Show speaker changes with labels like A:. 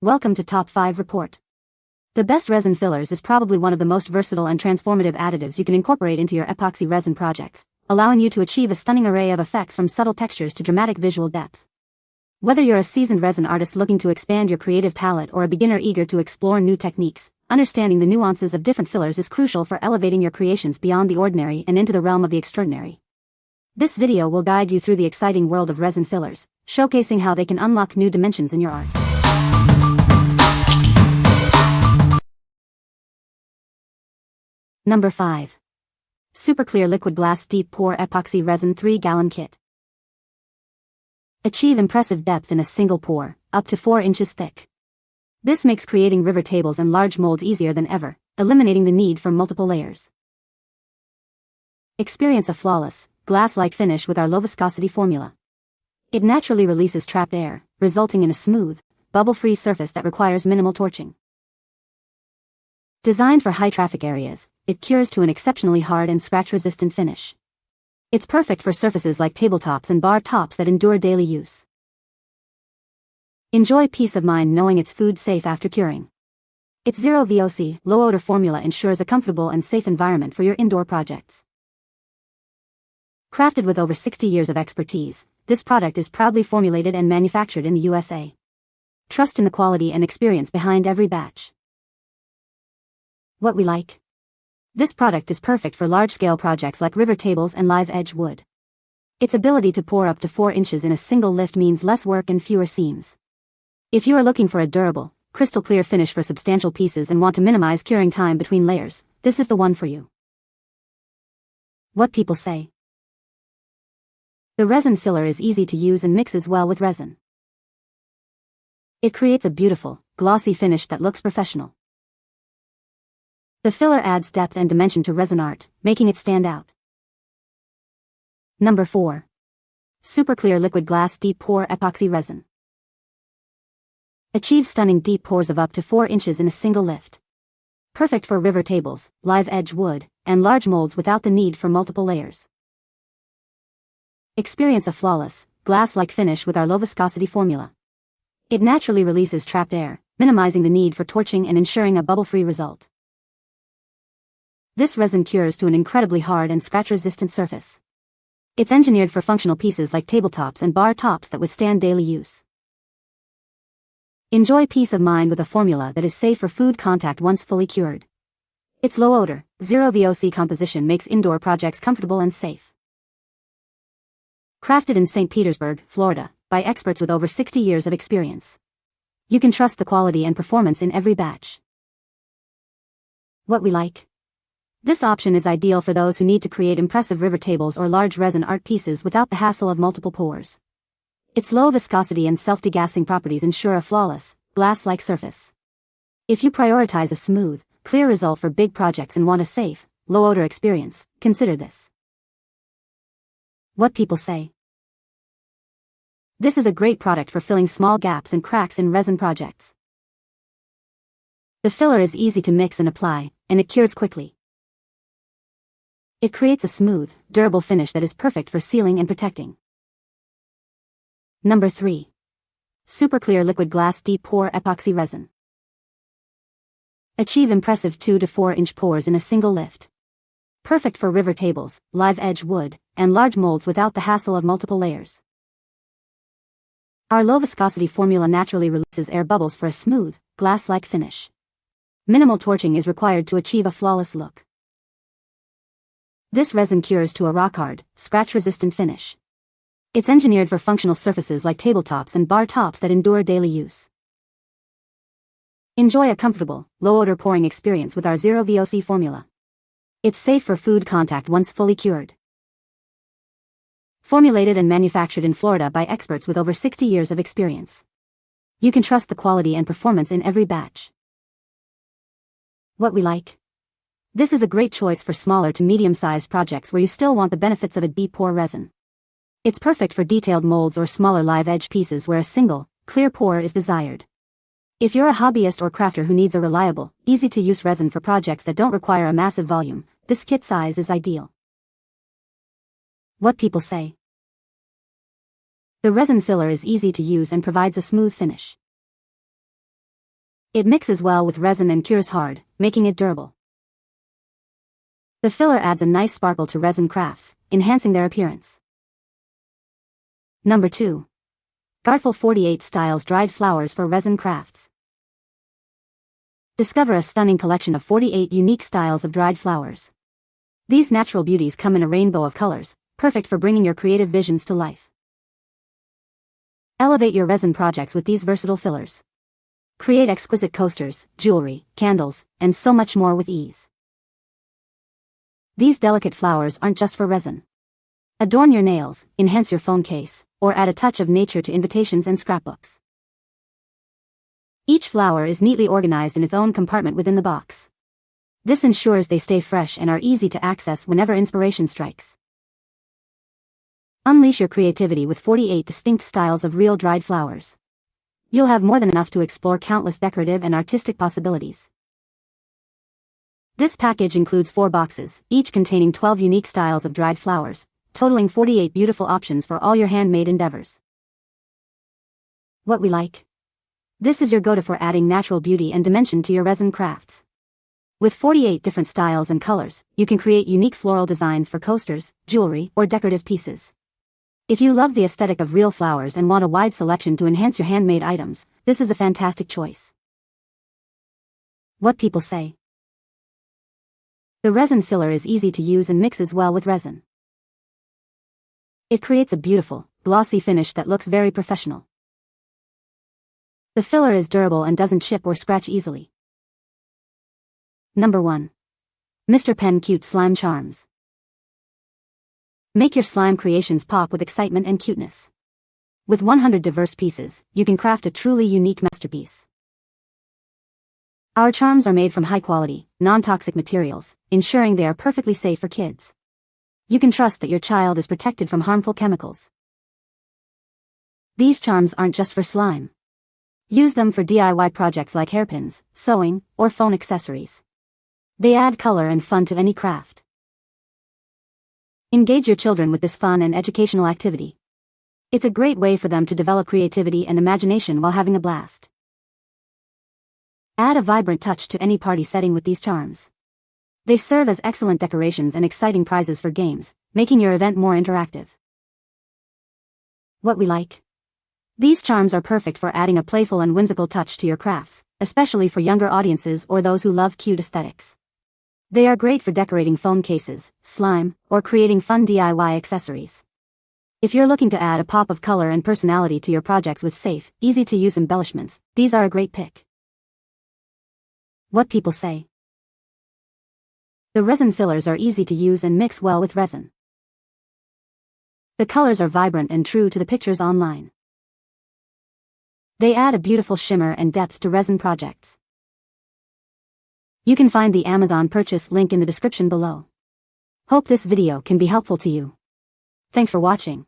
A: Welcome to Top 5 Report. The best resin fillers is probably one of the most versatile and transformative additives you can incorporate into your epoxy resin projects, allowing you to achieve a stunning array of effects from subtle textures to dramatic visual depth. Whether you're a seasoned resin artist looking to expand your creative palette or a beginner eager to explore new techniques, understanding the nuances of different fillers is crucial for elevating your creations beyond the ordinary and into the realm of the extraordinary. This video will guide you through the exciting world of resin fillers, showcasing how they can unlock new dimensions in your art. Number 5. Superclear Liquid Glass Deep Pore Epoxy Resin 3-Gallon Kit. Achieve impressive depth in a single pour, up to 4 inches thick. This makes creating river tables and large molds easier than ever, eliminating the need for multiple layers. Experience a flawless, glass-like finish with our low-viscosity formula. It naturally releases trapped air, resulting in a smooth, bubble-free surface that requires minimal torching. Designed for high-traffic areas, it cures to an exceptionally hard and scratch-resistant finish. It's perfect for surfaces like tabletops and bar tops that endure daily use. Enjoy peace of mind knowing it's food safe after curing. Its zero VOC, low-odor formula ensures a comfortable and safe environment for your indoor projects. Crafted with over 60 years of expertise, this product is proudly formulated and manufactured in the USA. Trust in the quality and experience behind every batch. What we like. This product is perfect for large-scale projects like river tables and live edge wood. Its ability to pour up to 4 inches in a single lift means less work and fewer seams. If you are looking for a durable, crystal clear finish for substantial pieces and want to minimize curing time between layers, this is the one for you. What people say. The resin filler is easy to use and mixes well with resin. It creates a beautiful, glossy finish that looks professional. The filler adds depth and dimension to resin art, making it stand out. Number 4. Superclear Liquid Glass Deep Pore Epoxy Resin. Achieve stunning deep pours of up to 4 inches in a single lift. Perfect for river tables, live edge wood, and large molds without the need for multiple layers. Experience a flawless, glass-like finish with our low-viscosity formula. It naturally releases trapped air, minimizing the need for torching and ensuring a bubble-free result. This resin cures to an incredibly hard and scratch-resistant surface. It's engineered for functional pieces like tabletops and bar tops that withstand daily use. Enjoy peace of mind with a formula that is safe for food contact once fully cured. Its low odor, zero VOC composition makes indoor projects comfortable and safe. Crafted in St. Petersburg, Florida, by experts with over 60 years of experience. You can trust the quality and performance in every batch. What we like. This option is ideal for those who need to create impressive river tables or large resin art pieces without the hassle of multiple pours. Its low viscosity and self-degassing properties ensure a flawless, glass-like surface. If you prioritize a smooth, clear result for big projects and want a safe, low-odor experience, consider this. What people say. This is a great product for filling small gaps and cracks in resin projects. The filler is easy to mix and apply, and it cures quickly. It creates a smooth, durable finish that is perfect for sealing and protecting. Number 3. Superclear Liquid Glass Deep Pore Epoxy Resin. Achieve impressive 2 to 4 inch pours in a single lift. Perfect for river tables, live edge wood, and large molds without the hassle of multiple layers. Our low viscosity formula naturally releases air bubbles for a smooth, glass-like finish. Minimal torching is required to achieve a flawless look. This resin cures to a rock-hard, scratch-resistant finish. It's engineered for functional surfaces like tabletops and bar tops that endure daily use. Enjoy a comfortable, low-odor pouring experience with our zero VOC formula. It's safe for food contact once fully cured. Formulated and manufactured in Florida by experts with over 60 years of experience. You can trust the quality and performance in every batch. What we like. This is a great choice for smaller to medium-sized projects where you still want the benefits of a deep pour resin. It's perfect for detailed molds or smaller live edge pieces where a single, clear pour is desired. If you're a hobbyist or crafter who needs a reliable, easy-to-use resin for projects that don't require a massive volume, this kit size is ideal. What people say. The resin filler is easy to use and provides a smooth finish. It mixes well with resin and cures hard, making it durable. The filler adds a nice sparkle to resin crafts, enhancing their appearance. Number 2. Gartful 48 Styles Dried Flowers for Resin Crafts. Discover a stunning collection of 48 unique styles of dried flowers. These natural beauties come in a rainbow of colors, perfect for bringing your creative visions to life. Elevate your resin projects with these versatile fillers. Create exquisite coasters, jewelry, candles, and so much more with ease. These delicate flowers aren't just for resin. Adorn your nails, enhance your phone case, or add a touch of nature to invitations and scrapbooks. Each flower is neatly organized in its own compartment within the box. This ensures they stay fresh and are easy to access whenever inspiration strikes. Unleash your creativity with 48 distinct styles of real dried flowers. You'll have more than enough to explore countless decorative and artistic possibilities. This package includes 4 boxes, each containing 12 unique styles of dried flowers, totaling 48 beautiful options for all your handmade endeavors. What we like? This is your go-to for adding natural beauty and dimension to your resin crafts. With 48 different styles and colors, you can create unique floral designs for coasters, jewelry, or decorative pieces. If you love the aesthetic of real flowers and want a wide selection to enhance your handmade items, this is a fantastic choice. What people say. The resin filler is easy to use and mixes well with resin. It creates a beautiful, glossy finish that looks very professional. The filler is durable and doesn't chip or scratch easily. Number 1. Mr. Pen Cute Slime Charms. Make your slime creations pop with excitement and cuteness. With 100 diverse pieces, you can craft a truly unique masterpiece. Our charms are made from high-quality, non-toxic materials, ensuring they are perfectly safe for kids. You can trust that your child is protected from harmful chemicals. These charms aren't just for slime. Use them for DIY projects like hairpins, sewing, or phone accessories. They add color and fun to any craft. Engage your children with this fun and educational activity. It's a great way for them to develop creativity and imagination while having a blast. Add a vibrant touch to any party setting with these charms. They serve as excellent decorations and exciting prizes for games, making your event more interactive. What we like? These charms are perfect for adding a playful and whimsical touch to your crafts, especially for younger audiences or those who love cute aesthetics. They are great for decorating phone cases, slime, or creating fun DIY accessories. If you're looking to add a pop of color and personality to your projects with safe, easy-to-use embellishments, these are a great pick. What people say. The resin fillers are easy to use and mix well with resin. The colors are vibrant and true to the pictures online. They add a beautiful shimmer and depth to resin projects. You can find the Amazon purchase link in the description below. Hope this video can be helpful to you. Thanks for watching.